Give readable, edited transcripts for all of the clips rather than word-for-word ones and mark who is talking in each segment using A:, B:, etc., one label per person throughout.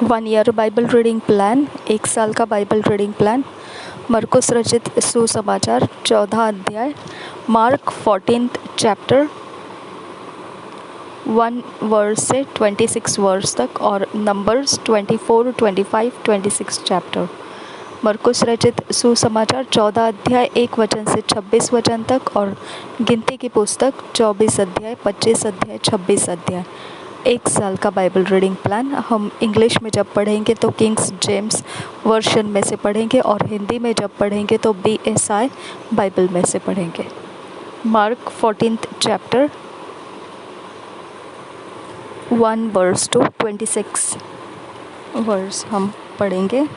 A: 1 year Bible reading plan, 1 साल का Bible reading plan. मरकुस रचित सुसमाचार 14 अध्याय, मार्क 14th चैप्टर 1 वर्स से 26 वर्स तक और नंबर्स 24, 25, 26 चैप्टर। मरकुस रचित सुसमाचार 14 अध्याय 1 वचन से 26 वचन तक और गिनती की पुस्तक 24 अध्याय, 25 अध्याय, 26 अध्याय। 1 साल का बाइबल रीडिंग प्लान। हम इंग्लिश में जब पढ़ेंगे तो किंग्स जेम्स वर्शन में से पढ़ेंगे और हिंदी में जब पढ़ेंगे तो BSI बाइबल में से पढ़ेंगे। Mark 14th chapter 1 verse to 26 verse हम पढ़ेंगे।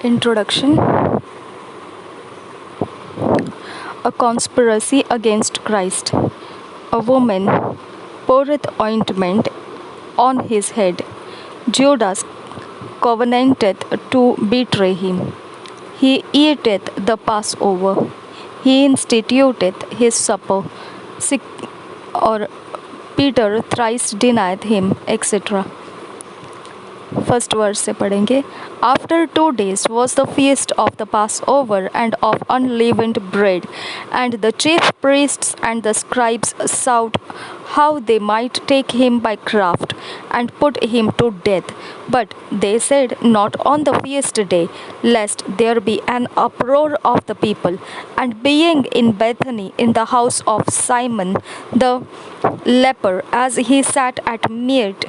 A: Introduction. A conspiracy against Christ. A woman poureth ointment on his head. Judas covenanteth to betray him. He eateth the Passover. He instituteth his supper. Or Peter thrice denied him, etc. First verse से पढ़ेंगे। After 2 days was the feast of the Passover and of unleavened bread, and the chief priests and the scribes sought how they might take him by craft and put him to death. But they said, Not on the feast day, lest there be an uproar of the people. And being in Bethany in the house of Simon the leper, as he sat at meat,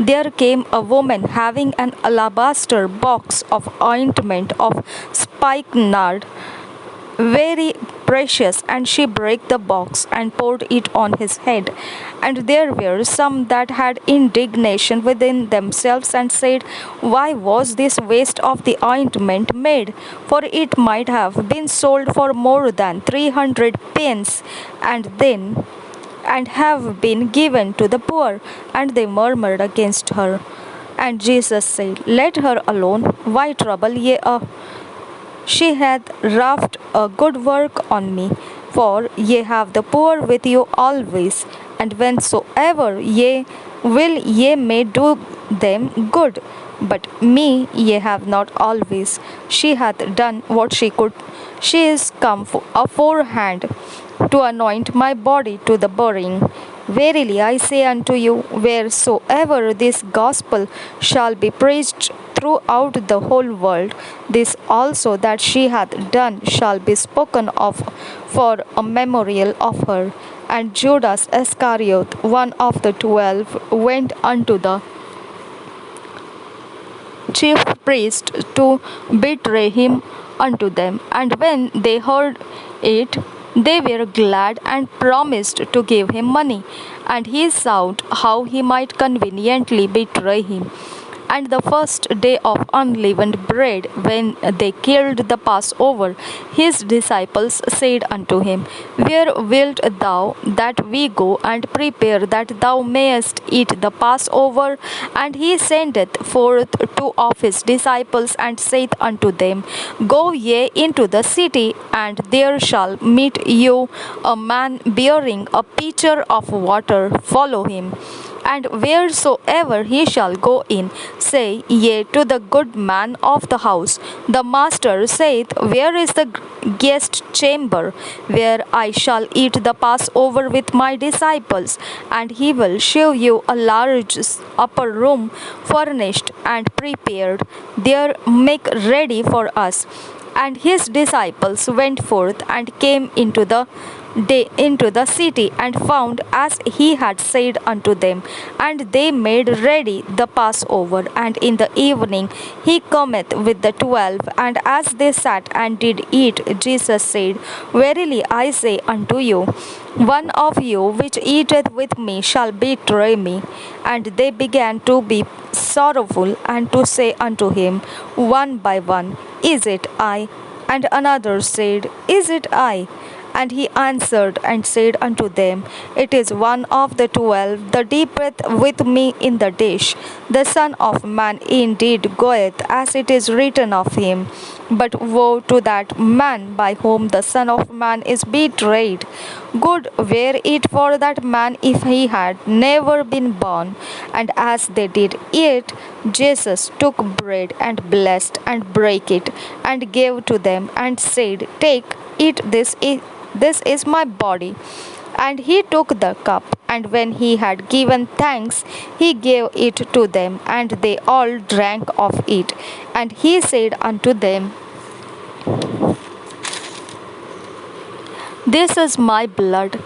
A: there came a woman having an alabaster box of ointment of spikenard, very precious, and she brake the box and poured it on his head. And there were some that had indignation within themselves and said, Why was this waste of the ointment made? For it might have been sold for more than 300 pence, and have been given to the poor. And they murmured against her. And Jesus said, Let her alone. Why trouble ye her? She hath wrought a good work on me. For ye have the poor with you always, and whensoever ye will, ye may do them good. But me ye have not always. She hath done what she could. She is come aforehand to anoint my body to the burying. Verily I say unto you, wheresoever this gospel shall be preached throughout the whole world, this also that she hath done shall be spoken of for a memorial of her. And Judas Iscariot, one of the 12, went unto the chief priest to betray him unto them. And when they heard it, they were glad and promised to give him money. And he sought how he might conveniently betray him. And the first day of unleavened bread, when they killed the Passover, his disciples said unto him, Where wilt thou that we go and prepare that thou mayest eat the Passover? And he sendeth forth 2 of his disciples, and saith unto them, Go ye into the city, and there shall meet you a man bearing a pitcher of water. Follow him. And wheresoever he shall go in, say ye to the good man of the house, The master saith, Where is the guest chamber, where I shall eat the Passover with my disciples? And he will shew you a large upper room, furnished and prepared. There make ready for us. And his disciples went forth and came into the city, and found as he had said unto them. And they made ready the Passover. And in the evening he cometh with the 12. And as they sat and did eat, Jesus said, Verily I say unto you, one of you which eateth with me shall betray me. And they began to be sorrowful, and to say unto him one by one, Is it I? And another said, Is it I? And he answered and said unto them, It is one of the 12 that dippeth with me in the dish. The Son of Man indeed goeth, as it is written of him. But woe to that man by whom the Son of Man is betrayed. Good were it for that man if he had never been born. And as they did eat, Jesus took bread and blessed and brake it and gave to them and said, Take, eat, this is my body. And he took the cup, and when he had given thanks, he gave it to them, and they all drank of it. And he said unto them, This is my blood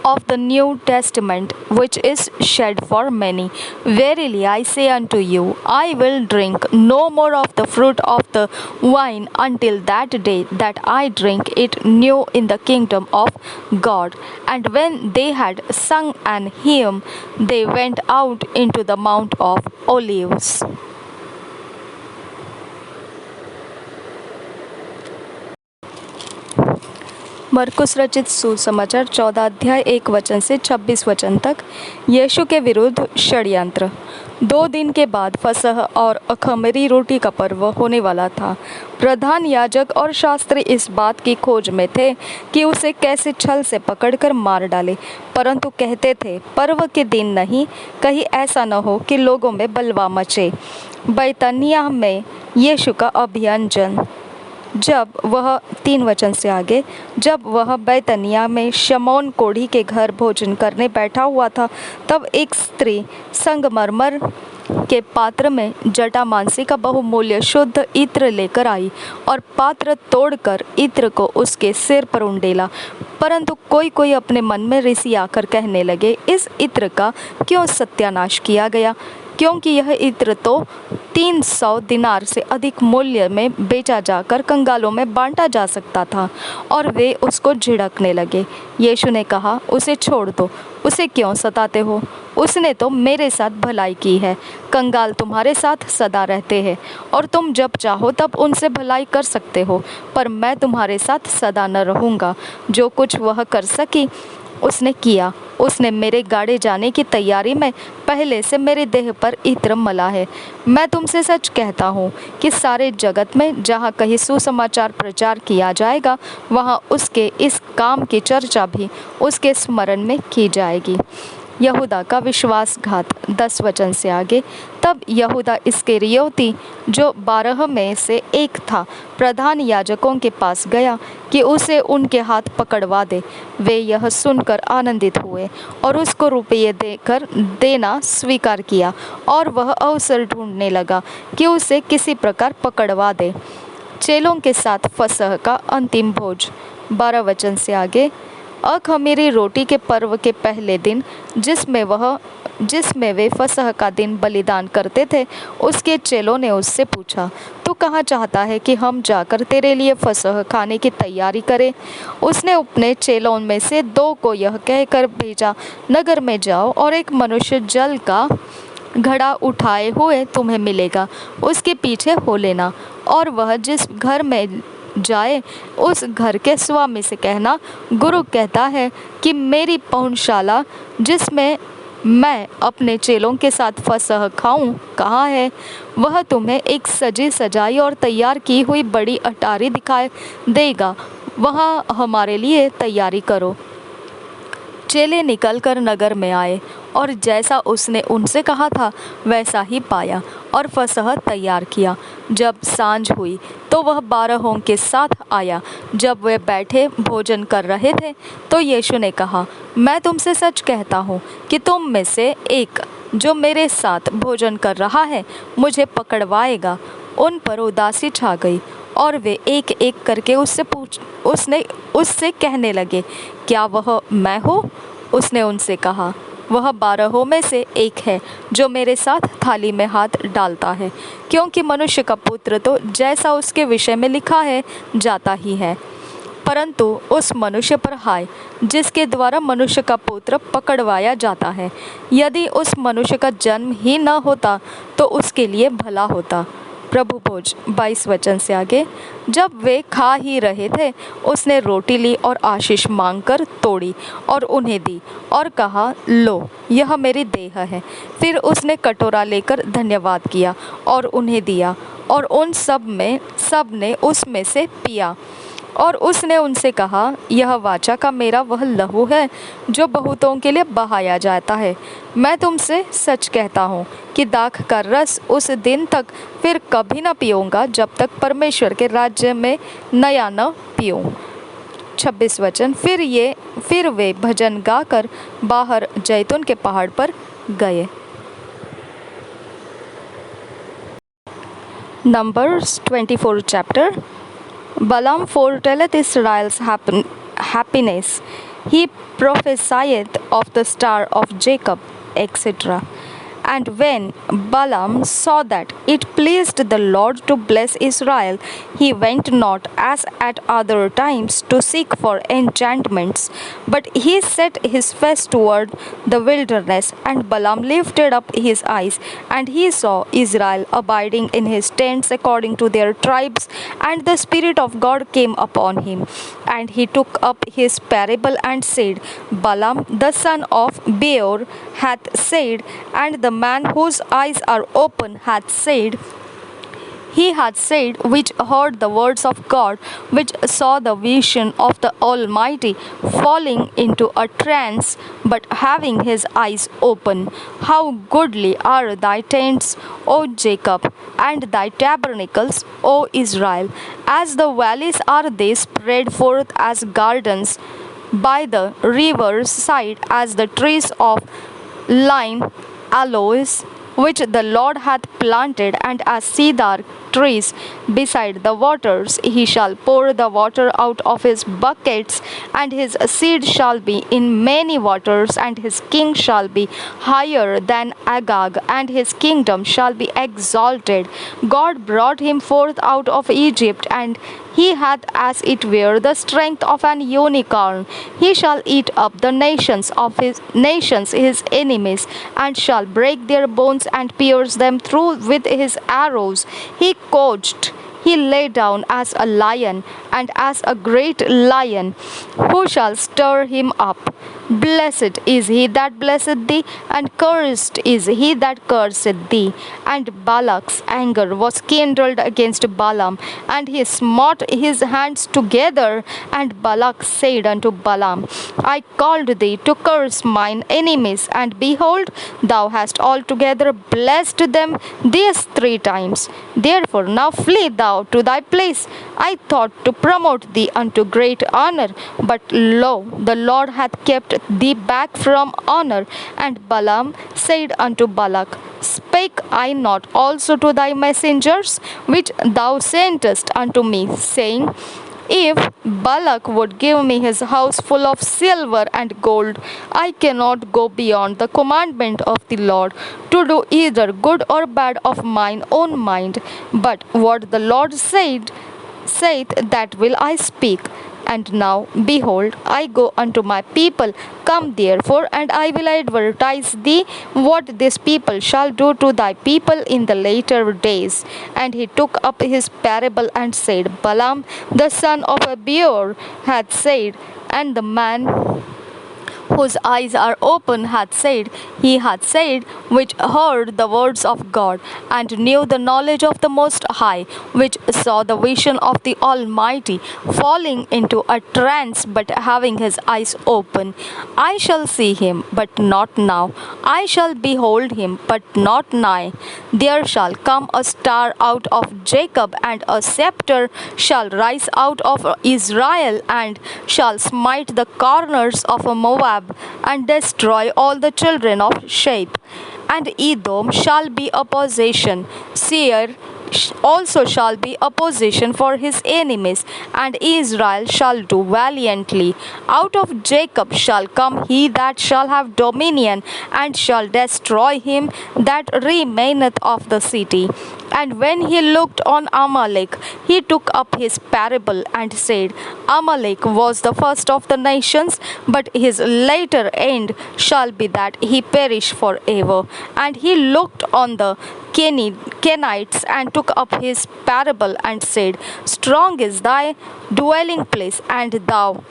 A: of the New Testament, which is shed for many. Verily I say unto you, I will drink no more of the fruit of the vine until that day that I drink it new in the kingdom of God. And when they had sung an hymn, they went out into the Mount of Olives. मरकुस रचित सुसमाचार 14 अध्याय 1 वचन से 26 वचन तक। यीशु के विरुद्ध षड्यंत्र। 2 दिन के बाद फसह और अखमीरी रोटी का पर्व होने वाला था। प्रधान याजक और शास्त्री इस बात की खोज में थे कि उसे कैसे छल से पकड़कर मार डाले, परंतु कहते थे, पर्व के दिन नहीं, कहीं ऐसा न हो कि लोगों में बलवा मचे। बैतनिय्याह में यीशु का अभ्यंजन। जब वह 3 वचन से आगे, जब वह बैतनिय्याह में शमौन कोढ़ी के घर भोजन करने बैठा हुआ था, तब एक स्त्री संगमरमर के पात्र में जटामांसी का बहुमूल्य शुद्ध इत्र लेकर आई और पात्र तोड़कर इत्र को उसके सिर पर उंडेला। परंतु कोई कोई अपने मन में ऋषि आकर कहने लगे, इस इत्र का क्यों सत्यानाश किया गया, क्योंकि यह इत्र तो 300 दिनार से अधिक मूल्य में बेचा जाकर कंगालों में बांटा जा सकता था। और वे उसको झिड़कने लगे। यीशु ने कहा, उसे छोड़ दो, उसे क्यों सताते हो? उसने तो मेरे साथ भलाई की है। कंगाल तुम्हारे साथ सदा रहते हैं और तुम जब चाहो तब उनसे भलाई कर सकते हो, पर मैं तुम्हारे साथ सदा न रहूँगा। जो कुछ वह कर सकी उसने किया। उसने मेरे गाड़े जाने की तैयारी में पहले से मेरे देह पर इत्र मला है। मैं तुमसे सच कहता हूँ कि सारे जगत में जहाँ कहीं सुसमाचार प्रचार किया जाएगा, वहाँ उसके इस काम की चर्चा भी उसके स्मरण में की जाएगी। यहूदा का विश्वासघात। 10 वचन से आगे। तब यहूदा इस्करियोती, जो 12 में से एक था, प्रधान याजकों के पास गया कि उसे उनके हाथ पकड़वा दे। वे यह सुनकर आनंदित हुए और उसको रुपये देना स्वीकार किया, और वह अवसर ढूंढने लगा कि उसे किसी प्रकार पकड़वा दे। चेलों के साथ फसह का अंतिम भोज। 12 वचन से आगे। अखमीरी रोटी के पर्व के पहले दिन, जिसमें वे फसह का दिन बलिदान करते थे, उसके चेलों ने उससे पूछा, तू कहाँ चाहता है कि हम जाकर तेरे लिए फसह खाने की तैयारी करें? उसने अपने चेलों में से 2 को यह कहकर भेजा, नगर में जाओ और एक मनुष्य जल का घड़ा उठाए हुए तुम्हें मिलेगा, उसके पीछे हो लेना, और वह जिस घर में जाए उस घर के स्वामी से कहना, गुरु कहता है कि मेरी पहुंचशाला जिसमें मैं अपने चेलों के साथ फसह खाऊं कहाँ है? वह तुम्हें एक सजी सजाई और तैयार की हुई बड़ी अटारी दिखाई देगा, वहाँ हमारे लिए तैयारी करो। चेले निकलकर नगर में आए और जैसा उसने उनसे कहा था वैसा ही पाया और फसह तैयार किया। जब सांझ हुई तो वह 12 के साथ आया। जब वे बैठे भोजन कर रहे थे तो यीशु ने कहा, मैं तुमसे सच कहता हूँ कि तुम में से एक जो मेरे साथ भोजन कर रहा है मुझे पकड़वाएगा। उन पर उदासी छा गई और वे एक एक करके उससे कहने लगे, क्या वह मैं हूँ? उसने उनसे कहा, वह 12 में से एक है जो मेरे साथ थाली में हाथ डालता है, क्योंकि मनुष्य का पुत्र तो जैसा उसके विषय में लिखा है जाता ही है, परंतु उस मनुष्य पर हाय जिसके द्वारा मनुष्य का पुत्र पकड़वाया जाता है। यदि उस मनुष्य का जन्म ही न होता तो उसके लिए भला होता। प्रभु भोज 22 वचन से आगे। जब वे खा ही रहे थे, उसने रोटी ली और आशीष मांगकर तोड़ी और उन्हें दी और कहा, लो, यह मेरी देह है। फिर उसने कटोरा लेकर धन्यवाद किया और उन्हें दिया, और उन सब ने उसमें से पिया। और उसने उनसे कहा, यह वाचा का मेरा वह लहू है जो बहुतों के लिए बहाया जाता है। मैं तुमसे सच कहता हूँ कि दाख का रस उस दिन तक फिर कभी न पीऊँगा, जब तक परमेश्वर के राज्य में नया न पीऊँ। 26 वचन। फिर वे भजन गाकर बाहर जैतून के पहाड़ पर गए। Numbers 24 chapter. Balaam foretelleth Israel's happiness. He prophesieth of the star of Jacob, etc. And when Balaam saw that it pleased the Lord to bless Israel, he went not as at other times to seek for enchantments, but he set his face toward the wilderness. And Balaam lifted up his eyes, and he saw Israel abiding in his tents according to their tribes, and the Spirit of God came upon him. And he took up his parable and said, Balaam the son of Beor hath said, and the man whose eyes are open he hath said, which heard the words of God, which saw the vision of the Almighty, falling into a trance, but having his eyes open. How goodly are thy tents, O Jacob, and thy tabernacles, O Israel! As the valleys are they spread forth as gardens, by the river's side as the trees of lime, aloes, which the Lord hath planted, and as cedar trees beside the waters. He shall pour the water out of his buckets, and his seed shall be in many waters, and his king shall be higher than Agag, and his kingdom shall be exalted. God brought him forth out of Egypt, and he hath as it were the strength of an unicorn. He shall eat up the nations, his enemies, and shall break their bones and pierce them through with his arrows. He lay down as a lion, and as a great lion. Who shall stir him up? Blessed is he that blesseth thee, and cursed is he that curseth thee. And Balak's anger was kindled against Balaam, and he smote his hands together. And Balak said unto Balaam, I called thee to curse mine enemies, and behold, thou hast altogether blessed them these 3 times. Therefore now flee thou to thy place. I thought to promote thee unto great honor, but lo, the Lord hath kept thee back from honor. And Balaam said unto Balak, Spake I not also to thy messengers, which thou sentest unto me, saying, If Balak would give me his house full of silver and gold, I cannot go beyond the commandment of the Lord, to do either good or bad of mine own mind. But what the Lord saith, that will I speak. And now, behold, I go unto my people. Come therefore, and I will advertise thee what this people shall do to thy people in the later days. And he took up his parable and said, Balaam the son of Beor hath said, and the man whose eyes are open he hath said, which heard the words of God, and knew the knowledge of the Most High, which saw the vision of the Almighty, falling into a trance, but having his eyes open. I shall see him, but not now. I shall behold him, but not nigh. There shall come a star out of Jacob, and a scepter shall rise out of Israel, and shall smite the corners of Moab, and destroy all the children of Sheth. And Edom shall be a possession. Seir also shall be a possession for his enemies, and Israel shall do valiantly. Out of Jacob shall come he that shall have dominion, and shall destroy him that remaineth of the city. And when he looked on Amalek, he took up his parable and said, Amalek was the first of the nations, but his later end shall be that he perish forever. And he looked on the Kenites and took up his parable and said, Strong is thy dwelling place, and thou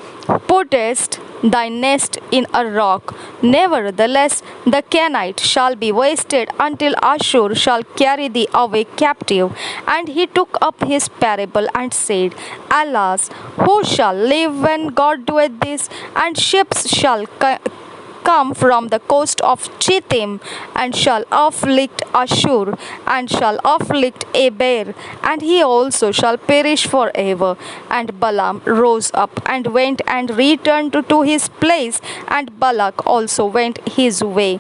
A: puttest thy nest in a rock. Nevertheless, the Kenite shall be wasted until Ashur shall carry thee away captive. And he took up his parable and said, Alas, who shall live when God doeth this? And ships shall come from the coast of Chittim, and shall afflict Ashur, and shall afflict Eber, and he also shall perish forever. And Balaam rose up and went and returned to his place, and Balak also went his way.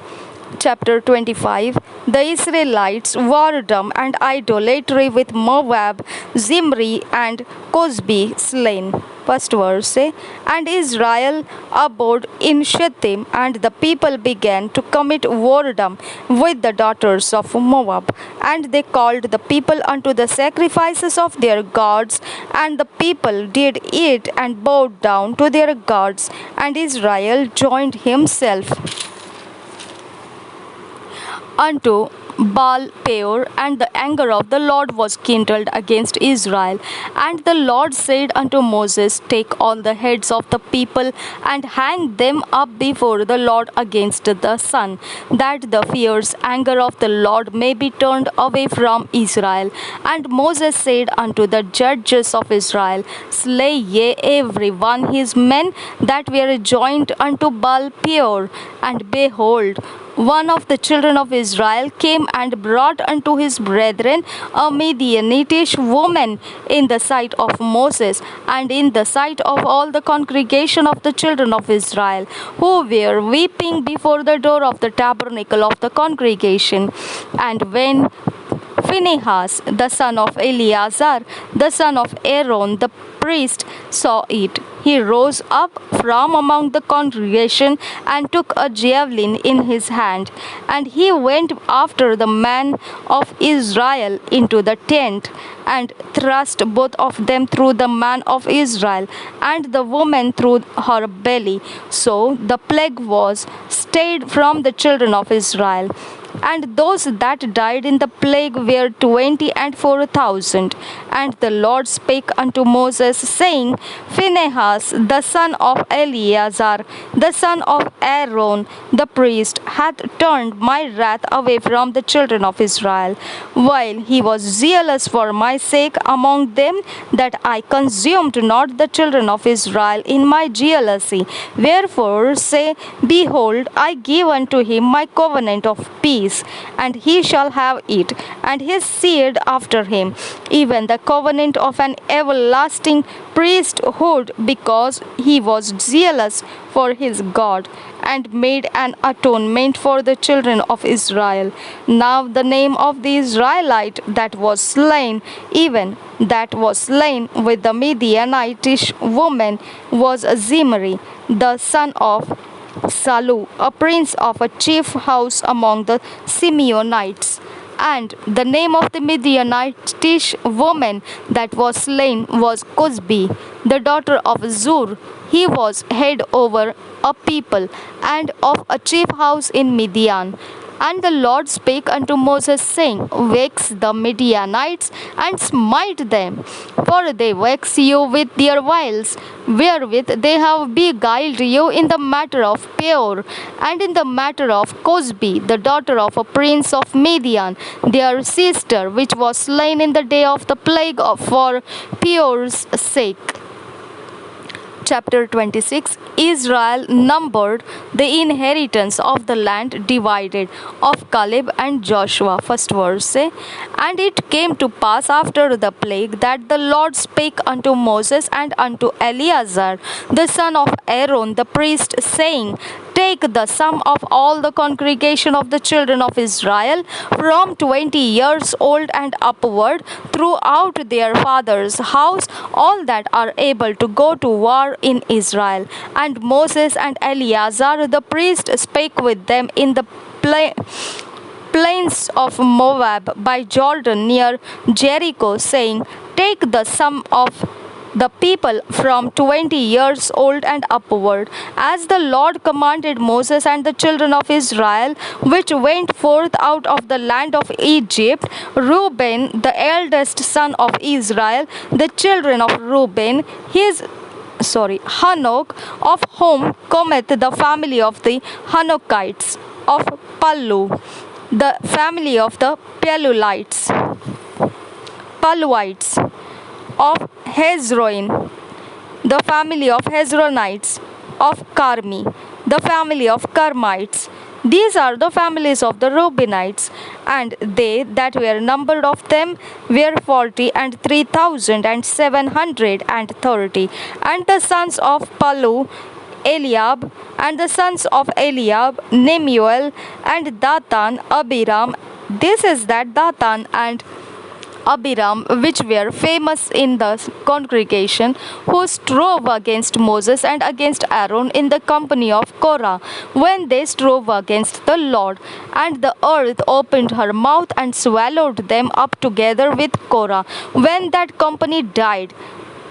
A: Chapter 25. The Israelites whoredom and idolatry with Moab, Zimri and Cosbi slain. First verse say, And Israel abode in Shittim, and the people began to commit whoredom with the daughters of Moab. And they called the people unto the sacrifices of their gods, and the people did eat and bowed down to their gods, and Israel joined himself unto Baal Peor, and the anger of the Lord was kindled against Israel. And the Lord said unto Moses, Take all the heads of the people, and hang them up before the Lord against the sun, that the fierce anger of the Lord may be turned away from Israel. And Moses said unto the judges of Israel, Slay ye every one his men that were joined unto Baal Peor. And behold, one of the children of Israel came and brought unto his brethren a Midianitish woman in the sight of Moses, and in the sight of all the congregation of the children of Israel, who were weeping before the door of the tabernacle of the congregation. And when Phinehas, the son of Eleazar, the son of Aaron, the priest, saw it, he rose up from among the congregation and took a javelin in his hand. And he went after the man of Israel into the tent, and thrust both of them through the man of Israel, and the woman through her belly. So the plague was stayed from the children of Israel. And those that died in the plague were 24,000. And the Lord spake unto Moses, saying, Phinehas, the son of Eleazar, the son of Aaron, the priest, hath turned my wrath away from the children of Israel, while he was zealous for my sake among them, that I consumed not the children of Israel in my jealousy. Wherefore say, Behold, I give unto him my covenant of peace, and he shall have it, and his seed after him, even the covenant of an everlasting priesthood, because he was zealous for his God, and made an atonement for the children of Israel. Now the name of the Israelite that was slain, even that was slain with the Midianitish woman, was Zimri, the son of Salu, a prince of a chief house among the Simeonites. And the name of the Midianitish woman that was slain was Cosbi, the daughter of Zur. He was head over a people, and of a chief house in Midian. And the Lord spake unto Moses, saying, Vex the Midianites, and smite them, for they vex you with their wiles, wherewith they have beguiled you in the matter of Peor, and in the matter of Cosbi, the daughter of a prince of Midian, their sister, which was slain in the day of the plague for Peor's sake. Chapter 26. Israel numbered the inheritance of the land divided of Caleb and Joshua. First verse say, And it came to pass after the plague that the Lord spake unto Moses and unto Eleazar, the son of Aaron the priest, saying, Take the sum of all the congregation of the children of Israel from 20 years old and upward throughout their father's house, all that are able to go to war in Israel. And Moses and Eleazar the priest spake with them in the plains of Moab by Jordan near Jericho, saying, Take the sum of the people from 20 years old and upward, as the Lord commanded Moses and the children of Israel, which went forth out of the land of Egypt. Reuben, the eldest son of Israel, the children of Reuben, Hanok, of whom cometh the family of the Hanokites, of Pallu, the family of the Paluites, of Hezron, the family of Hezronites, of Carmi, the family of Carmites. These are the families of the Reubenites, and they that were numbered of them were 40,003,730. And the sons of Palu, Eliab, and the sons of Eliab, Nemuel, and Dathan, Abiram. This is that Dathan and Abiram, which were famous in the congregation, who strove against Moses and against Aaron in the company of Korah, when they strove against the Lord. And the earth opened her mouth and swallowed them up together with Korah, when that company died.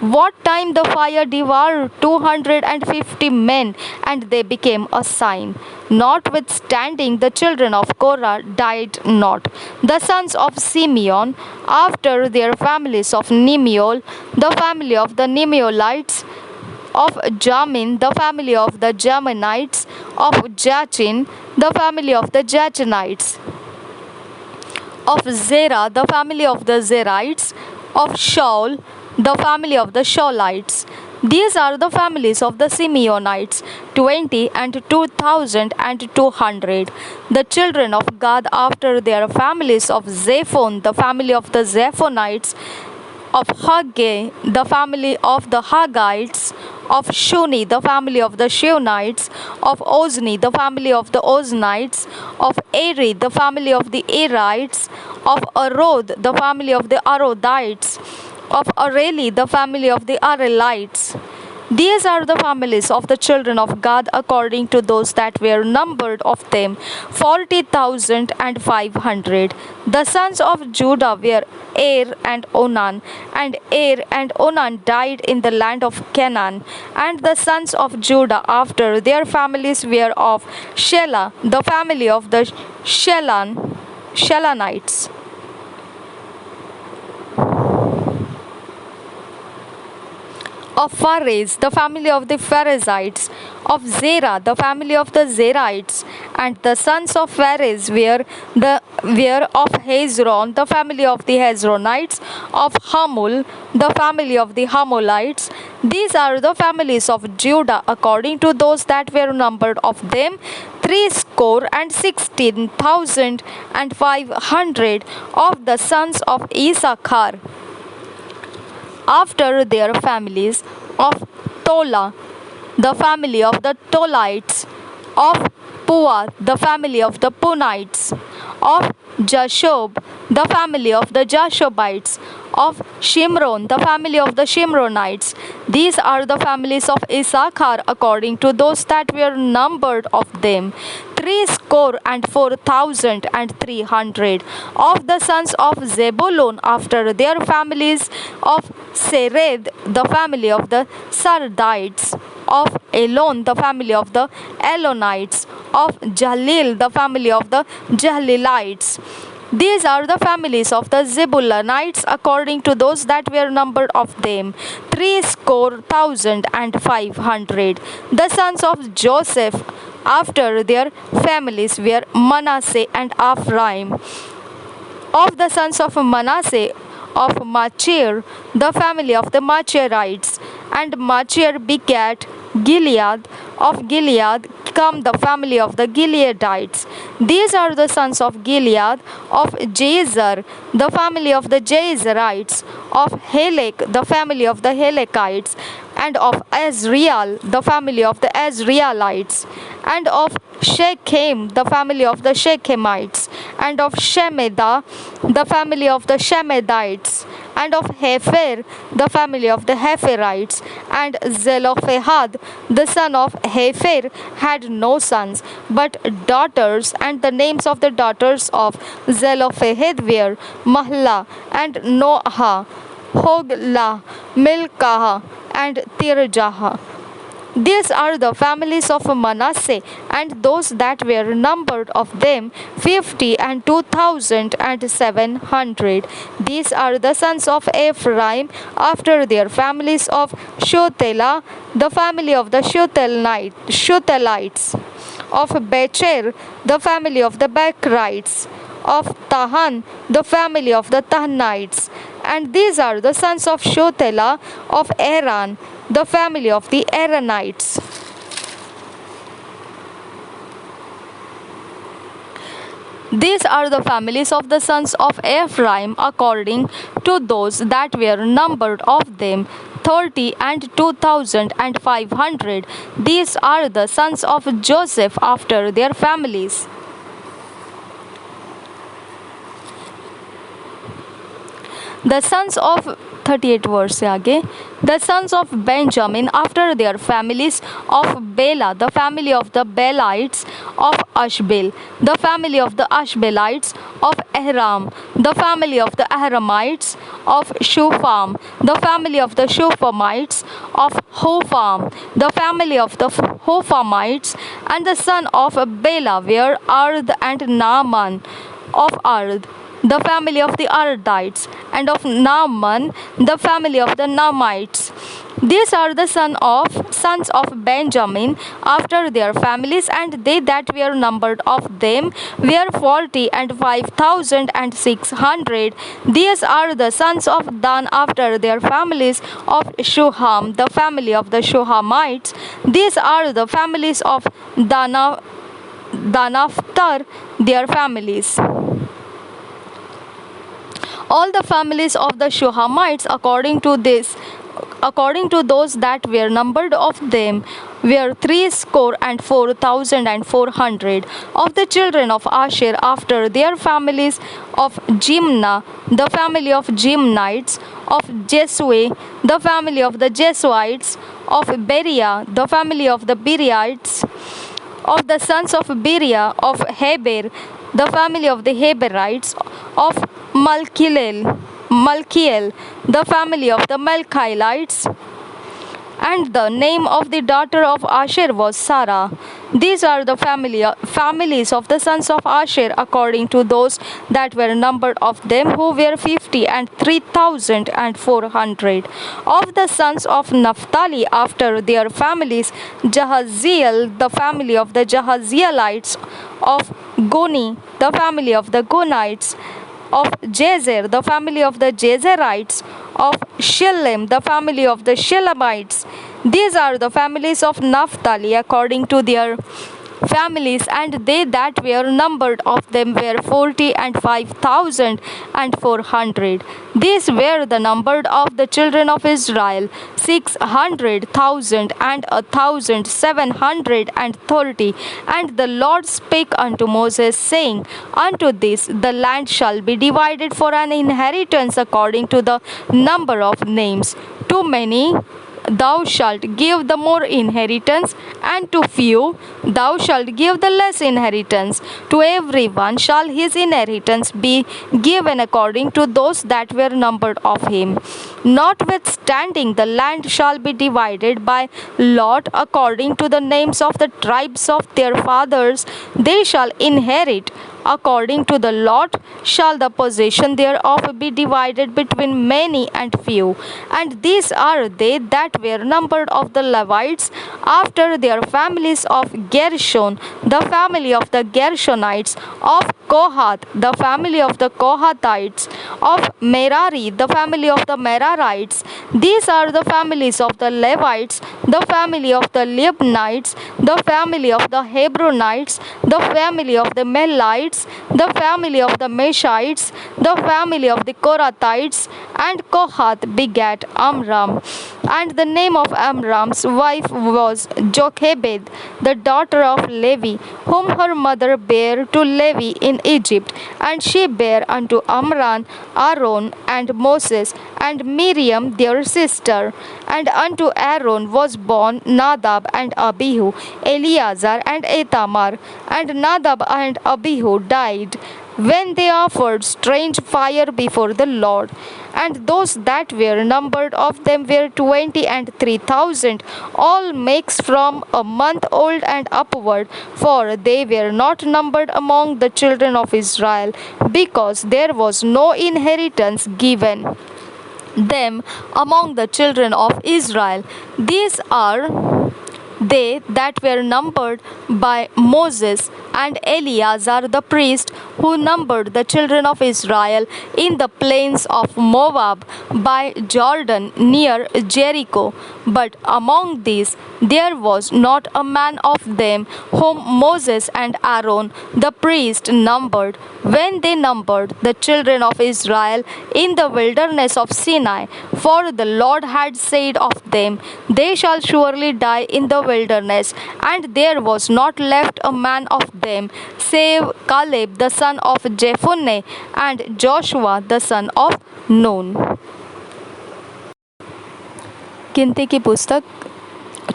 A: What time the fire devoured 250 men, and they became a sign. Notwithstanding, the children of Korah died not. The sons of Simeon, after their families, of Nemuel, the family of the Nemuelites, of Jamin, the family of the Jaminites, of Jachin, the family of the Jachinites, of Zerah, the family of the Zerites, of Shaul, the family of the Shaulites. These are the families of the Simeonites, 20 and 2,200. The children of Gad after their families, of Zephon, the family of the Zephonites, of Haggai, the family of the Haggites, of Shuni, the family of the Shunites, of Ozni, the family of the Oznites, of Eri, the family of the Erites, of Arod, the family of the Arodites, of Areli, the family of the Arelites. These are the families of the children of Gad according to those that were numbered of them, 40,500. The sons of Judah were Er and Onan, and Er and Onan died in the land of Canaan. And the sons of Judah after their families were of Shelah, the family of the Shelanites, of Pharez, the family of the Pharezites, of Zerah, the family of the Zerites. And the sons of Pharez were of Hezron, the family of the Hezronites, of Hamul, the family of the Hamulites. These are the families of Judah according to those that were numbered of them, 16,500 of the sons of Issachar after their families, of Tola, the family of the Tolites, of Puah, the family of the Punites, of Jashob, the family of the Jashobites, of Shimron, the family of the Shimronites. These are the families of Issachar according to those that were numbered of them, 64,300. Of the sons of Zebulun after their families, of Sered, the family of the Sardites, of Elon, the family of the Elonites, of Jalil, the family of the Jalilites. These are the families of the Zebulunites according to those that were numbered of them, 64,500. The sons of Joseph after their families were Manasseh and Ephraim. Of the sons of Manasseh, of Machir, the family of the Machirites, and Machir begat Gilead. Of Gilead come the family of the Gileadites. These are the sons of Gilead, of Jazer, the family of the Jazerites, of Helek, the family of the Helekites, and of Azriel, the family of the Azrielites, and of Shechem, the family of the Shechemites, and of Shemida, the family of the Shemedites, and of Hefer, the family of the Heferites. And Zelophehad, the son of Hefer, had no sons, but daughters, and the names of the daughters of Zelophehad were Mahlah, and Noah, Hoglah, Milcah, and Tirjah. These are the families of Manasseh, and those that were numbered of them 50 and 2,700. These are the sons of Ephraim after their families of Shuthelah, the family of the Shuthelites, of Becher, the family of the Bechrites, of Tahan, the family of the Tahanites. And these are the sons of Shuthelah of Aran, the family of the Aranites. These are the families of the sons of Ephraim according to those that were numbered of them 30 and 2,500. These are the sons of Joseph after their families. The sons of 38 verse से आगे the sons of Benjamin after their families of Bela, the family of the Belites, of Ashbel, the family of the Ashbelites, of Aram, the family of the Aramites, of Shupham, the family of the Shuphamites, of Hopham, the family of the Hophamites. And the son of Bela were Ard and Naaman of Ard, the family of the Ardites, and of Naaman, the family of the Naamites. These are the sons of Benjamin after their families, and they that were numbered of them were 40 and 5,600. These are the sons of Dan after their families of Shuham, the family of the Shuhamites. These are the families of Danaftar, their families. All the families of the Shuhamites according to those that were numbered of them were 64,400. Of the children of Asher after their families of Jimnah, the family of Jimnites, of Jesue, the family of the Jesuites, of Beriah, the family of the Beriites, of the sons of Beriah, of Heber, the family of the Heberites, of Malkiel, the family of the Malchielites. And the name of the daughter of Asher was Sarah. These are the families of the sons of Asher according to those that were numbered of them, who were 50 and 3,400. Of the sons of Naphtali after their families, Jahaziel, the family of the Jahazielites, of Guni, the family of the Gunites, of Jezer, the family of the Jezerites, of Shillem, the family of the Shillemites. These are the families of Naphtali according to their families, and they that were numbered of them were 40 and 5,400. These were the numbered of the children of Israel, 600,000 and 1,730. And the Lord spake unto Moses, saying, Unto this the land shall be divided for an inheritance according to the number of names. To many thou shalt give the more inheritance, and to few thou shalt give the less inheritance. To every one shall his inheritance be given according to those that were numbered of him. Notwithstanding, the land shall be divided by lot according to the names of the tribes of their fathers. They shall inherit according to the lot shall the possession thereof be divided between many and few. And these are they that were numbered of the Levites after their families: of Gershon, the family of the Gershonites; of Kohath, the family of the Kohathites; of Merari, the family of the Merarites. These are the families of the Levites: the family of the Libnites, the family of the Hebronites, the family of the Melites, the family of the Meshites, the family of the Korathites. And Kohath begat Amram. And the name of Amram's wife was Jochebed, the daughter of Levi, whom her mother bare to Levi in in Egypt. And she bare unto Amram, Aaron, and Moses, and Miriam their sister. And unto Aaron was born Nadab and Abihu, Eleazar and Ithamar. And Nadab and Abihu died when they offered strange fire before the Lord. And those that were numbered of them were 23,000, all mixed from a month old and upward, for they were not numbered among the children of Israel, because there was no inheritance given them among the children of Israel. These are they that were numbered by Moses and Eleazar the priest, who numbered the children of Israel in the plains of Moab by Jordan near Jericho. But among these there was not a man of them whom Moses and Aaron the priest numbered, when they numbered the children of Israel in the wilderness of Sinai. For the Lord had said of them, They shall surely die in the wilderness. And there was not left a man of them, save Caleb the son of Jephunneh and Joshua the son of Nun. गिनती की पुस्तक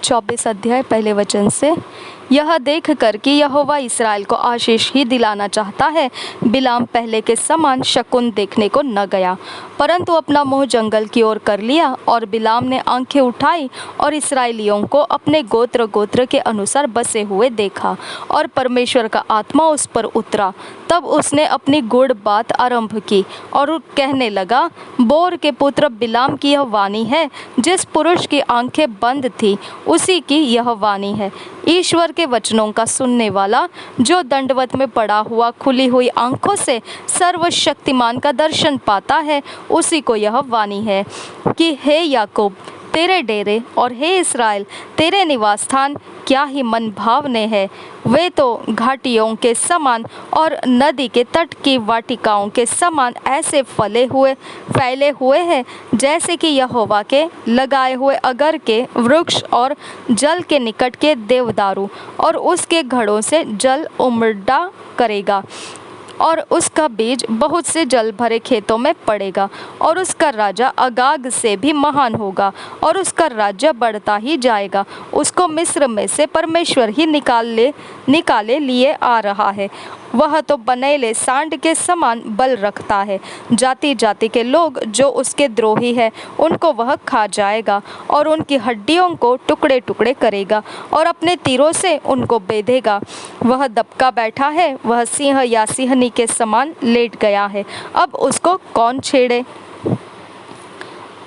A: 24 अध्याय पहले वचन से। यह देख कर कि यहोवा इसराइल को आशीष ही दिलाना चाहता है, बिलाम पहले के समान शकुन देखने को न गया, परंतु अपना मुंह जंगल की ओर कर लिया। और बिलाम ने आंखें उठाई और इसराइलियों को अपने गोत्र गोत्र के अनुसार बसे हुए देखा, और परमेश्वर का आत्मा उस पर उतरा। तब उसने अपनी गूढ़ बात आरंभ की और कहने लगा, बोर के पुत्र बिलाम की यह वाणी है, जिस पुरुष की आंखें बंद थी उसी की यह वाणी है। ईश्वर के वचनों का सुनने वाला, जो दंडवत में पड़ा हुआ खुली हुई आंखों से सर्वशक्तिमान का दर्शन पाता है, उसी को यह वाणी है कि हे याकूब तेरे डेरे, और हे इस्राएल तेरे निवास स्थान क्या ही मन भावने हैं। वे तो घाटियों के समान और नदी के तट की वाटिकाओं के समान ऐसे फैले हुए हैं, जैसे कि यहोवा के लगाए हुए अगर के वृक्ष और जल के निकट के देवदारू, और उसके घड़ों से जल उमड़ा करेगा, और उसका बीज बहुत से जल भरे खेतों में पड़ेगा, और उसका राजा अगाग से भी महान होगा, और उसका राज्य बढ़ता ही जाएगा। उसको मिस्र में से परमेश्वर ही निकाले लिए आ रहा है। वह तो बनेले सांड के समान बल रखता है। जाति जाति के लोग जो उसके द्रोही है, उनको वह खा जाएगा, और उनकी हड्डियों को टुकड़े टुकड़े करेगा, और अपने तीरों से उनको बेधेगा। वह दबका बैठा है, वह सिंह या सिंहनी के समान लेट गया है, अब उसको कौन छेड़े।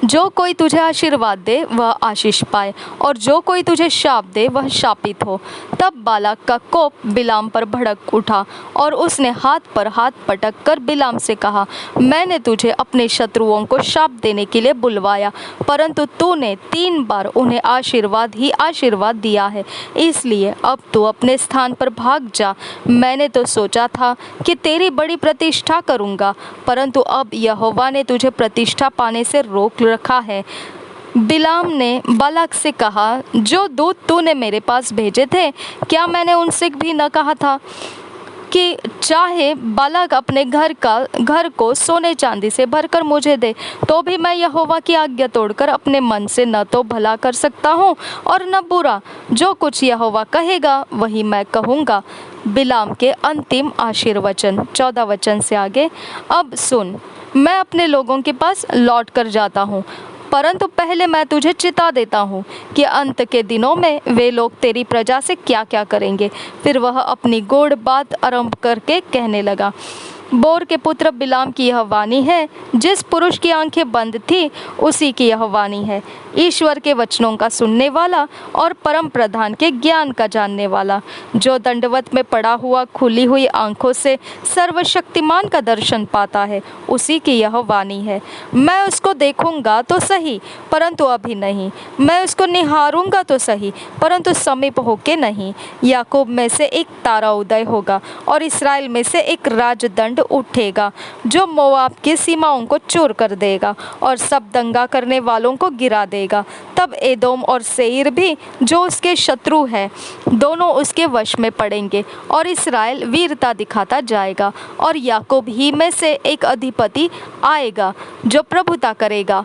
A: जो कोई तुझे आशीर्वाद दे वह आशीष पाए, और जो कोई तुझे शाप दे वह शापित हो। तब बालाक का कोप बिलाम पर भड़क उठा, और उसने हाथ पर हाथ पटक कर बिलाम से कहा, मैंने तुझे अपने शत्रुओं को शाप देने के लिए बुलवाया, परंतु तूने 3 बार उन्हें आशीर्वाद ही आशीर्वाद दिया है, इसलिए अब तू अपने स्थान पर भाग जा। मैंने तो सोचा था कि तेरी बड़ी प्रतिष्ठा करूँगा, परंतु अब यहोवा ने तुझे प्रतिष्ठा पाने से रोक रखा है। बिलाम ने बालाक से कहा, जो दूत तूने मेरे पास भेजे थे, क्या मैंने उनसे भी न कहा था कि चाहे बालाक अपने घर को सोने चांदी से भरकर मुझे दे, तो भी मैं यहोवा की आज्ञा तोड़कर अपने मन से न तो भला कर सकता हूँ और न बुरा। जो कुछ यहोवा कहेगा वही मैं कहूँगा। बिलाम के अंतिम आशीर्वचन 14 वचन से आगे। अब सुन, मैं अपने लोगों के पास लौट कर जाता हूँ, परंतु पहले मैं तुझे चिता देता हूँ कि अंत के दिनों में वे लोग तेरी प्रजा से क्या क्या करेंगे। फिर वह अपनी गूढ़ बात आरंभ करके कहने लगा, बोर के पुत्र बिलाम की यह वाणी है, जिस पुरुष की आंखें बंद थी उसी की यह वाणी है। ईश्वर के वचनों का सुनने वाला और परम प्रधान के ज्ञान का जानने वाला, जो दंडवत में पड़ा हुआ खुली हुई आंखों से सर्वशक्तिमान का दर्शन पाता है, उसी की यह वाणी है। मैं उसको देखूंगा तो सही, परंतु अभी नहीं। मैं उसको निहारूंगा तो सही, परंतु समीप होके नहीं। याकूब में से एक तारा उदय होगा और इसराइल में से एक राजदंड उठेगा जो मोआब की सीमाओं को चूर कर देगा और सब दंगा करने वालों को गिरा देगा। तब एदोम और सेईर भी जो उसके शत्रु है दोनों उसके वश में पड़ेंगे और इस्राएल वीरता दिखाता जाएगा और याकूब ही में से एक अधिपति आएगा जो प्रभुता करेगा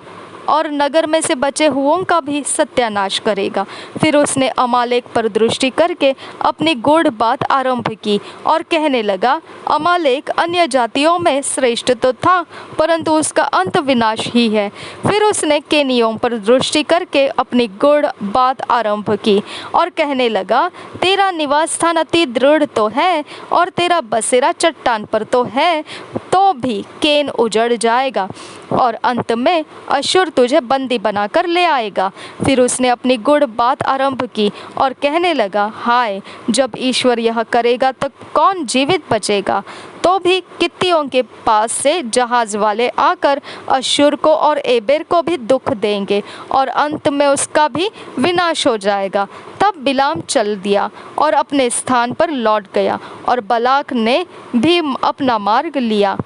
A: और नगर में से बचे हुओं का भी सत्यानाश करेगा। फिर उसने अमालेक पर दृष्टि करके अपनी गूढ़ बात आरंभ की और कहने लगा, अमालेक अन्य जातियों में श्रेष्ठ तो था परंतु उसका अंत विनाश ही है। फिर उसने केनियों पर दृष्टि करके अपनी गूढ़ बात आरंभ की और कहने लगा, तेरा निवास स्थान अति दृढ़ तो है और तेरा बसेरा चट्टान पर तो है, तो भी केन उजड़ जाएगा और अंत में अश्शूर तुझे बंदी बनाकर ले आएगा। फिर उसने अपनी गूढ़ बात आरंभ की और कहने लगा, हाय, जब ईश्वर यह करेगा तो कौन जीवित बचेगा। तो भी कित्तियों के पास से जहाज वाले आकर अश्शूर को और एबेर को भी दुख देंगे और अंत में उसका भी विनाश हो जाएगा। तब बिलाम चल दिया और अपने स्थान पर लौट गया और बलाक ने भी अपना मार्ग लिया।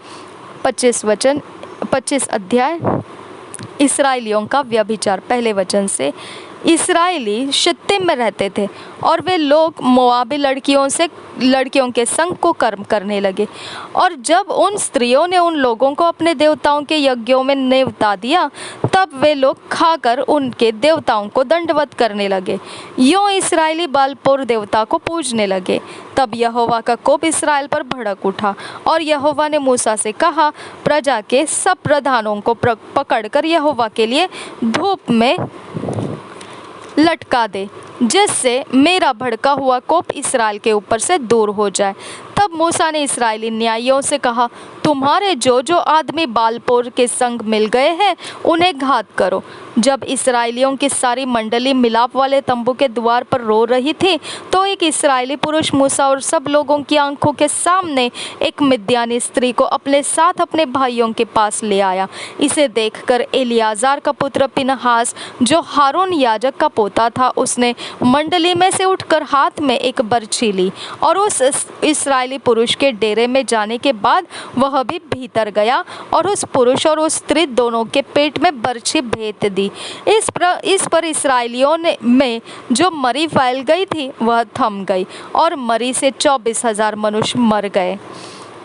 A: 25 अध्याय इस्राएलियों का व्यभिचार। पहले वचन से, इस्राएली शित्तीम में रहते थे और वे लोग मोआबी लड़कियों के संग को कर्म करने लगे। और जब उन स्त्रियों ने उन लोगों को अपने देवताओं के यज्ञों में नेवता दिया तब वे लोग खाकर उनके देवताओं को दंडवत करने लगे। यूं इस्राएली बालपोर देवता को पूजने लगे। तब यहोवा का कोप इस्राएल पर भड़क उठा और यहोवा ने मूसा से कहा, प्रजा के सब प्रधानों को पकड़कर यहोवा के लिए धूप में लटका दे, जिससे मेरा भड़का हुआ कोप इस्राएल के ऊपर से दूर हो जाए। तब मूसा ने इस्राएली न्यायियों से कहा, तुम्हारे जो जो आदमी बालपोर के संग मिल गए हैं उन्हें घात करो। जब इस्राएलियों की सारी मंडली मिलाप वाले तंबू के द्वार पर रो रही थी तो एक इस्राएली पुरुष मूसा और सब लोगों की आंखों के सामने एक मिद्यानी स्त्री को अपने साथ अपने भाइयों के पास ले आया। इसे देखकर एलियाजार का पुत्र पिनहास जो हारून याजक का पोता था, उसने मंडली में से उठकर हाथ में एक बर्छी ली और उस इस्राएली पुरुष के डेरे में जाने के बाद वह भी भीतर गया और उस पुरुष और उस स्त्री दोनों के पेट में बर्छी भेद दी। इस पर इस्राएलियों में जो मरी फैल गई थी वह थम गई और मरी से 24,000 मनुष्य मर गए।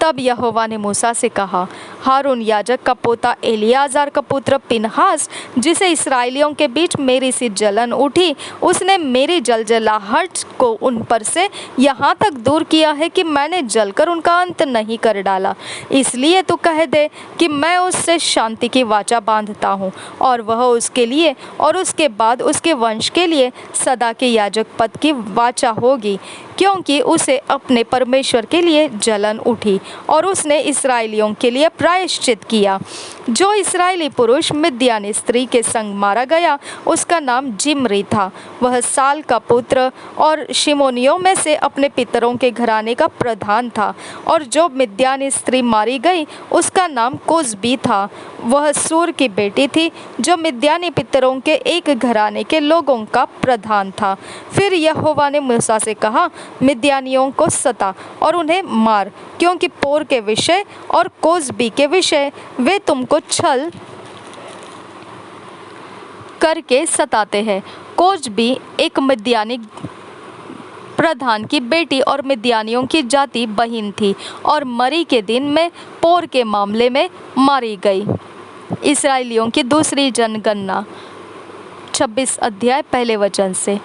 A: तब यहोवा ने मूसा से कहा, हारून याजक का पोता एलियाजार का पुत्र पिनहास, जिसे इस्राएलियों के बीच मेरी सी जलन उठी, उसने मेरी जलजलाहट को उन पर से यहाँ तक दूर किया है कि मैंने जलकर उनका अंत नहीं कर डाला। इसलिए तू कह दे कि मैं उससे शांति की वाचा बांधता हूँ और वह उसके लिए और उसके बाद उसके वंश के लिए सदा के याजक पद की वाचा होगी, क्योंकि उसे अपने परमेश्वर के लिए जलन उठी और उसने इस्राएलियों के लिए प्रायश्चित किया। जो इस्राएली पुरुष मिद्यानी स्त्री के संग मारा गया उसका नाम जिम्री था। वह साल का पुत्र और शिमोनियों में से अपने पितरों के घराने का प्रधान था। और जो मिद्यानी स्त्री मारी गई उसका नाम कोजबी था। वह सूर की बेटी थी जो मिद्यानी पितरों के एक घराने के लोगों का प्रधान था। फिर यहोवा ने मूसा से कहा, मिद्यानियों को सता और उन्हें मार, क्योंकि पोर के विषय और कोजबी के विषय वे तुमको छल करके सताते हैं। कोजबी एक मिद्यानी प्रधान की बेटी और मिद्यानियों की जाति बहन थी और मरी के दिन में पोर के मामले में मारी गई। इस्राएलियों की दूसरी जनगणना। 26 अध्याय पहले वचन से।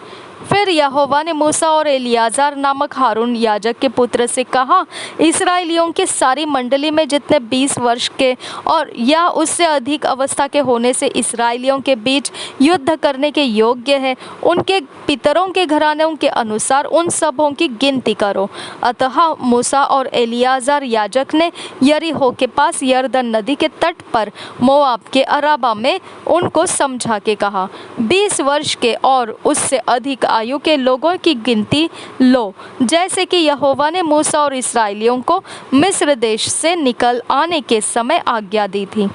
A: फिर यहोवा ने मूसा और एलियाजार नामक हारून याजक के पुत्र से कहा, इस्राएलियों की सारी मंडली में जितने 20 वर्ष के और या उससे अधिक अवस्था के होने से इस्राएलियों के बीच युद्ध करने के योग्य है, उनके पितरों के घरानों के अनुसार उन सबों की गिनती करो। अतः मूसा और एलियाजार याजक ने यरीहो के पास यरदन नदी के तट पर मोआब के अराबा में उनको समझा के कहा, 20 वर्ष के और उससे अधिक आयु के लोगों की गिनती लो, जैसे कि यहोवा ने मूसा और इस्राएलियों को मिस्र देश से निकल आने के समय आज्ञा दी थी।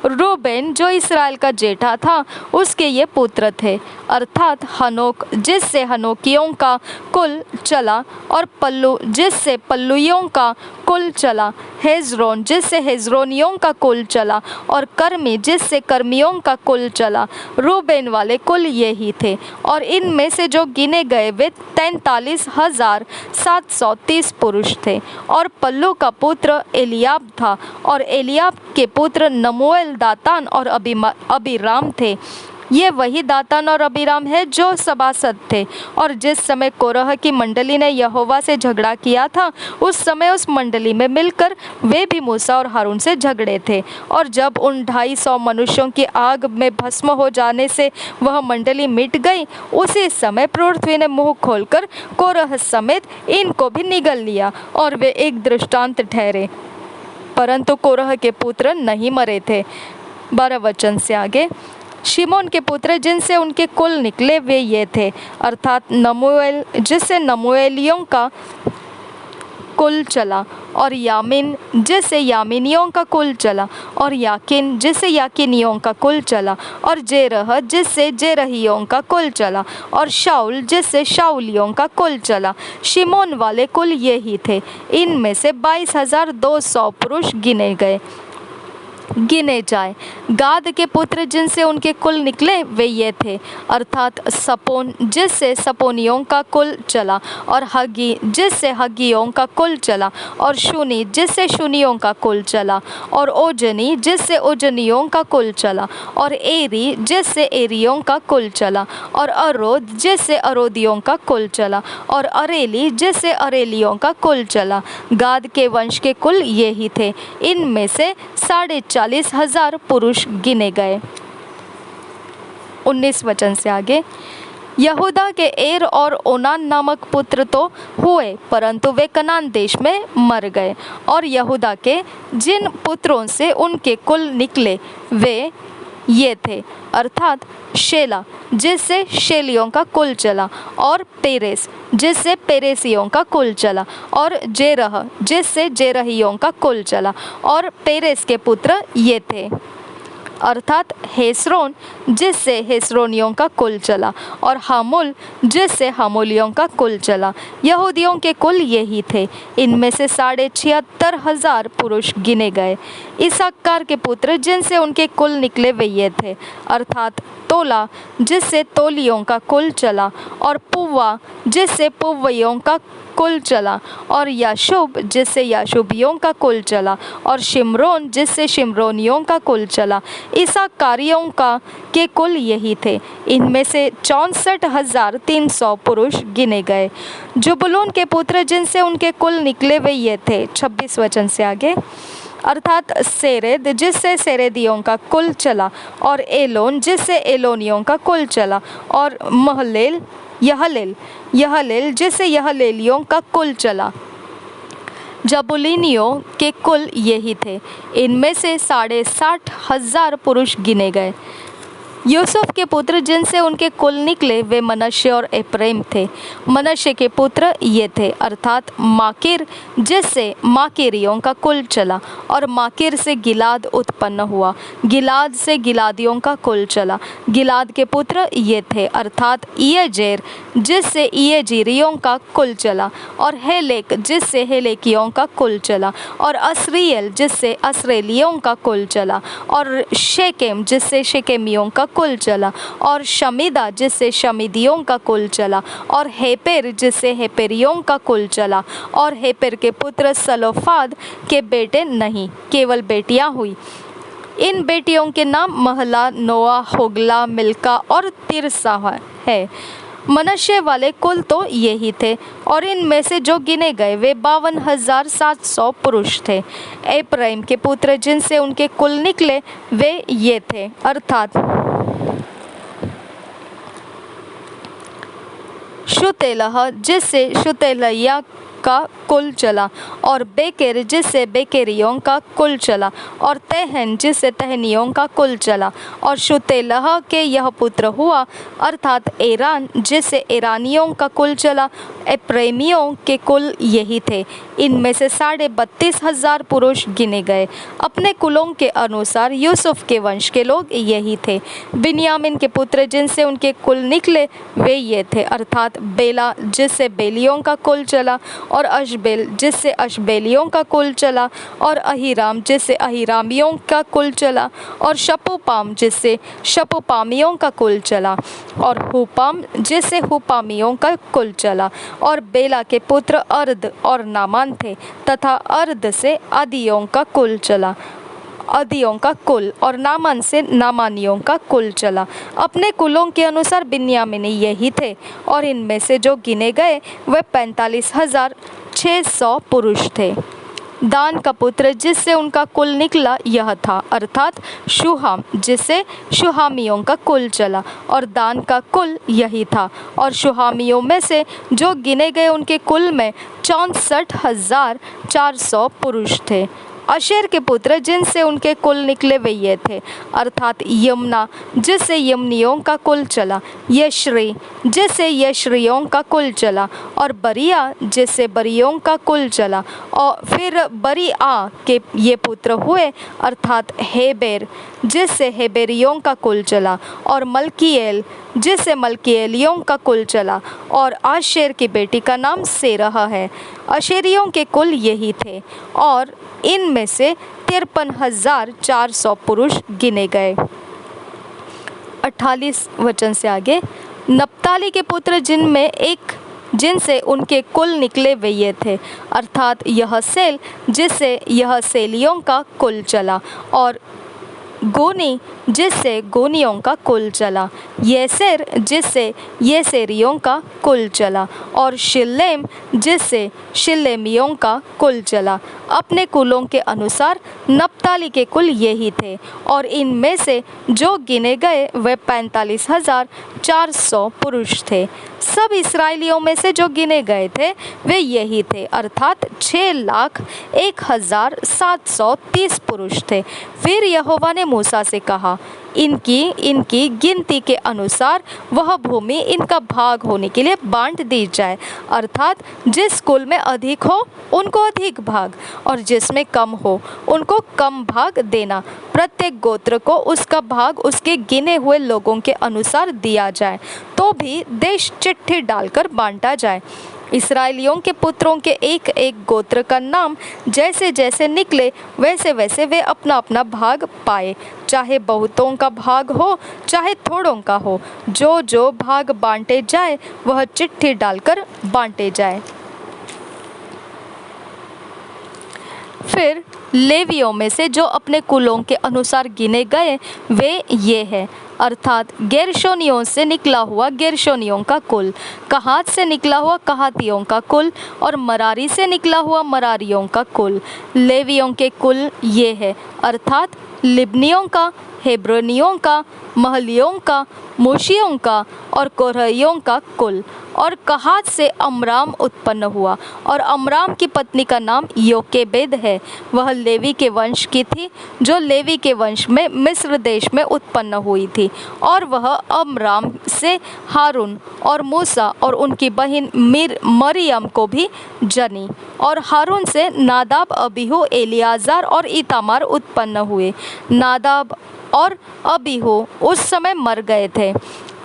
A: रूबेन जो इसराइल का जेठा था उसके ये पुत्र थे, अर्थात हनोक जिससे हनोकियों का कुल चला, और पल्लू जिससे पल्लुइयों का कुल चला, हेजरोन जिससे हेजरोनियों का कुल चला, और कर्मी जिससे कर्मियों का कुल चला। रूबेन वाले कुल यही थे, और इनमें से जो गिने गए वे 43,730 पुरुष थे। और पल्लू का पुत्र एलियाब था, और एलियाब के पुत्र नमूएल, दातान और अबीराम थे। ये वही दातान और अबीराम है जो सभासद थे। और जिस समय कोरह की मंडली ने यहोवा से झगड़ा किया था, उस समय उस मंडली में मिलकर वे भी मूसा और हारून से झगड़े थे। और जब उन 250 मनुष्यों की आग में भस्म हो जाने से वह मंडली मिट गई, उसी समय पृथ्वी ने मुंह खोलकर कोरह समेत इनको भी निगल लिया, और वे एक दृष्टांत ठहरे। परंतु कोरह के पुत्र नहीं मरे थे। 12 वचन से आगे, शिमोन के पुत्र जिनसे उनके कुल निकले वे ये थे, अर्थात नमूएल जिससे नमूएलियों का कुल चला, और यामीन जिससे यामीनियों का कुल चला, और याकिन जिससे याकिनियों का कुल चला, और जेरह जिससे जेरहियों का कुल चला, और शाऊल जिससे शाऊलियों का कुल चला। शिमोन वाले कुल यही थे। इनमें से 22,200 पुरुष गिने जाए। गाद के पुत्र जिनसे उनके कुल निकले वे ये थे, अर्थात सपोन जिससे सपोनियों का कुल चला, और हगी जिससे हगियों का कुल चला, और शुनी जिससे शुनियों का कुल चला, और ओजनी जिससे ओजनियों का कुल चला, और एरी जिससे एरियों का कुल चला, और अरोद जिससे अरोदियों का कुल चला, और अरेली जिससे अरेलियों का कुल चला। गाद के वंश के कुल यही थे। इनमें से 40,500 पुरुष गिने गए। 19 वचन से आगे, यहूदा के एर और ओनान नामक पुत्र तो हुए, परंतु वे कनान देश में मर गए। और यहूदा के जिन पुत्रों से उनके कुल निकले वे ये थे, अर्थात शेला जिससे शेलियों का कुल चला, और पेरेस जिससे पेरेसियों का कुल चला, और जेरह जिससे जेरहियों का कुल चला। और पेरेस के पुत्र ये थे, अर्थात हेस्रोन जिससे हेस्रोनियों का कुल चला, और हामुल जिससे हामुलियों का कुल चला। यहूदियों के कुल यही थे। इनमें से 76,500 पुरुष गिने गए। इसाकार के पुत्र जिनसे उनके कुल निकले वे ये थे, अर्थात तोला जिससे तोलियों का कुल चला, और पुव्वा जिससे पुव्वियों का कुल चला, और याशुब जिससे याशुबियों का कुल चला, और शिमरोन जिससे शिमरोनियों का कुल चला। इसाकारियों का के कुल यही थे। इनमें से 64,300 पुरुष गिने गए। जुबुलून के पुत्र जिनसे उनके कुल निकले वे ये थे, 26 वचन से आगे, अर्थात सेरेद जिससे सेरेदियों का कुल चला, और एलोन जिससे एलोनियों का कुल चला, और यहलेल जिससे यहलेलियों का कुल चला। जबुलीनियों के कुल यही थे। इनमें से 60,500 पुरुष गिने गए। यूसुफ के पुत्र जिनसे उनके कुल निकले वे मनश्शे और एप्रैम थे। मनश्शे के पुत्र ये थे, अर्थात माकीर जिससे माकीरियों का कुल चला, और माकीर से गिलाद उत्पन्न हुआ, गिलाद से गिलादियों का कुल चला। गिलाद के पुत्र ये थे, अर्थात इयजेर जिससे इयजीरियों का कुल चला, और हेलेक जिससे हेलेकियों का कुल चला, और अस्रियल जिससे अस्रेलियों का कुल चला, और शेकेम जिससे शेकेमियों का कुल चला, और शमीदा जिससे शमीदियों का कुल चला, और हेपेर जिससे हेपेरियों का कुल चला। और हेपेर के पुत्र सलोफाद के बेटे नहीं, केवल बेटियां हुई। इन बेटियों के नाम महला, नोआ, होगला, मिल्का और तिरसा है। मनश्शे वाले कुल तो यही थे, और इनमें से जो गिने गए वे 52,700 पुरुष थे। एप्रैम के पुत्र जिनसे उनके कुल निकले वे ये थे, अर्थात शुतेलह जिससे शुतेलैया का कुल चला, और बेकेर जिससे बेकेरियों का कुल चला, और तेहन जिससे तेहनियों का कुल चला। और शुतेलह के यह पुत्र हुआ, अर्थात एरान जिससे एरानियों का कुल चला। एप्रैमियों के कुल यही थे। इनमें से 32,500 पुरुष गिने गए। अपने कुलों के अनुसार यूसुफ के वंश के लोग यही थे। बिन्यामीन के पुत्र जिनसे उनके कुल निकले वे ये थे, अर्थात बेला जिससे बेलियों का कुल चला, और अशबेल जिससे अशबेलियों का कुल चला, और अहीराम जिससे अहीरामियों का कुल चला, और शपुपाम जिससे शपुपामियों का कुल चला, और हुपाम जिससे हुपामियों का कुल चला। और बेला के पुत्र अर्द और नामान थे, तथा अर्द से अदियों का कुल चला, अदियों का कुल, और नामान से नामानियों का कुल चला। अपने कुलों के अनुसार बिन्यामीनी यही थे, और इनमें से जो गिने गए वे 45,600 पुरुष थे। दान का पुत्र जिससे उनका कुल निकला यह था, अर्थात शुहाम जिससे शुहामियों का कुल चला, और दान का कुल यही था। और शुहामियों में से जो गिने गए उनके कुल में 64,400 पुरुष थे। अशेर के पुत्र जिनसे उनके कुल निकले वे ये थे, अर्थात यमुना जिससे यमनियों का कुल चला, यशरी जिससे यशरियों का कुल चला, और बरिया जिससे बरियों का कुल चला। और फिर बरिआ के ये पुत्र हुए, अर्थात हेबेर जिससे हेबेरियों का कुल चला, और मल्कीएल जिससे मल्कीएलियों का कुल चला। और आशेर की बेटी का नाम सेरह है। अशेरियों के कुल यही थे, और इनमें से 53,400 पुरुष गिने गए। 48 वचन से आगे, नप्ताली के पुत्र जिनसे उनके कुल निकले वे ये थे, अर्थात यह सेल जिससे यह सेलियों का कुल चला, और गोनी जिससे गोनियों का कुल चला, येसेर जिससे येसेरियों का कुल चला, और शिल्लेम जिससे शिल्लेमियों का कुल चला। अपने कुलों के अनुसार नप्ताली के कुल यही थे, और इनमें से जो गिने गए वे 45,400 पुरुष थे। सब इस्राएलियों में से जो गिने गए थे वे यही थे, अर्थात 6,01,730 पुरुष थे। फिर यहोवा ने मूसा से कहा, इनकी गिनती के अनुसार वह भूमि इनका भाग होने के लिए बांट दी जाए, अर्थात जिस कुल में अधिक हो उनको अधिक भाग, और जिसमें कम हो उनको कम भाग देना। प्रत्येक गोत्र को उसका भाग उसके गिने हुए लोगों के अनुसार दिया जाए, तो भी देश चिट्ठी डालकर बांटा जाए। इस्राएलियों के पुत्रों के एक एक गोत्र का नाम जैसे जैसे निकले वैसे वैसे वे अपना अपना भाग पाए, चाहे बहुतों का भाग हो चाहे थोड़ों का हो। जो जो भाग बांटे जाए वह चिट्ठी डालकर बांटे जाए। फिर लेवियों में से जो अपने कुलों के अनुसार गिने गए वे ये हैं, अर्थात गेर्शोनियों से निकला हुआ गेर्शोनियों का कुल, कहात से निकला हुआ कहातियों का कुल, और मरारी से निकला हुआ मरारियों का कुल। लेवियों के कुल ये है, अर्थात लिब्नियों का, हेब्रोनियों का, महलियों का, मूशियों का, और कोरहियों का कुल। और कहात से अमराम उत्पन्न हुआ, और अमराम की पत्नी का नाम योकेबेद है। वह लेवी के वंश की थी, जो लेवी के वंश में मिस्र देश में उत्पन्न हुई थी। और वह अमराम से हारून और मूसा और उनकी बहन मरियम को भी जनी। और हारून से नादाब, अबीहू, एलियाजार और इतामार उत्पन्न हुए। नादाब और अबीहू उस समय मर गए थे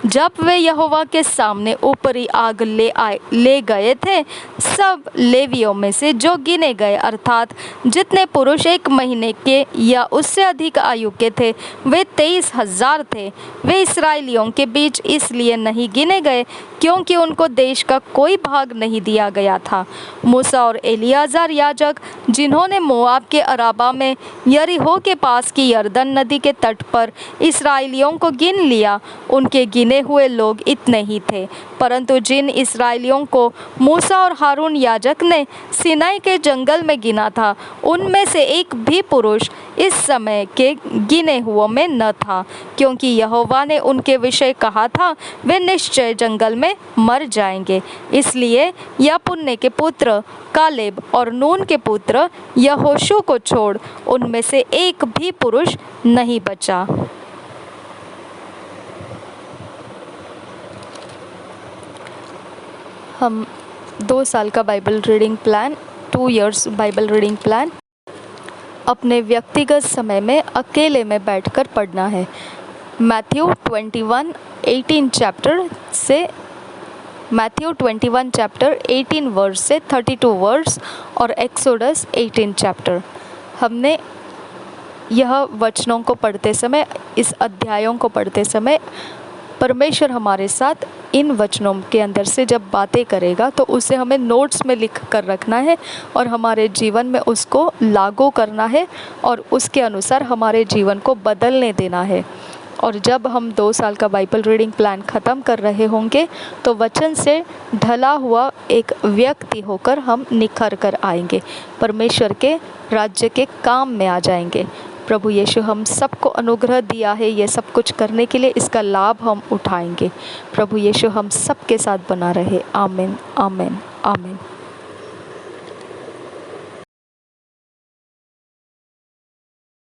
A: जब वे यहोवा के सामने ऊपरी आग ले गए थे। सब लेवियों में से जो गिने गए, अर्थात जितने पुरुष 1 महीने के या उससे अधिक आयु के थे, वे 23,000 थे। वे इस्राएलियों के बीच इसलिए नहीं गिने गए क्योंकि उनको देश का कोई भाग नहीं दिया गया था। मूसा और एलियाजार याजक, जिन्होंने मोआब के अराबा में यरीहो के पास की यरदन नदी के तट पर इस्राएलियों को गिन लिया, उनके गिने गिने हुए लोग इतने ही थे, परंतु जिन इस्राएलियों को मूसा और हारून याजक ने सीनाई के जंगल में गिना था, उनमें से एक भी पुरुष इस समय के गिने हुओं में न था, क्योंकि यहोवा ने उनके विषय कहा था, वे निश्चय जंगल में मर जाएंगे। इसलिए यपुन्ने के पुत्र कालेब और नून के पुत्र यहोशू को छोड़ उनमें से एक भी पुरुष नहीं बचा। हम 2 साल का Bible reading plan, 2 years Bible reading plan अपने व्यक्तिगत समय में अकेले में बैठकर पढ़ना है। मैथ्यू 21:18 चैप्टर से मैथ्यू 21 चैप्टर 18 वर्स से 32 वर्स और एक्सोडस 18 चैप्टर। हमने यह वचनों को पढ़ते समय, इस अध्यायों को पढ़ते समय परमेश्वर हमारे साथ इन वचनों के अंदर से जब बातें करेगा तो उसे हमें नोट्स में लिख कर रखना है और हमारे जीवन में उसको लागू करना है और उसके अनुसार हमारे जीवन को बदलने देना है। और जब हम 2 साल का बाइबल रीडिंग प्लान ख़त्म कर रहे होंगे तो वचन से ढला हुआ एक व्यक्ति होकर हम निखर कर आएंगे, परमेश्वर के राज्य के काम में आ जाएंगे। प्रभु यीशु हम सबको अनुग्रह दिया है ये सब कुछ करने के लिए, इसका लाभ हम उठाएंगे। प्रभु यीशु हम सबके साथ बना रहे। आमीन, आमीन, आमीन।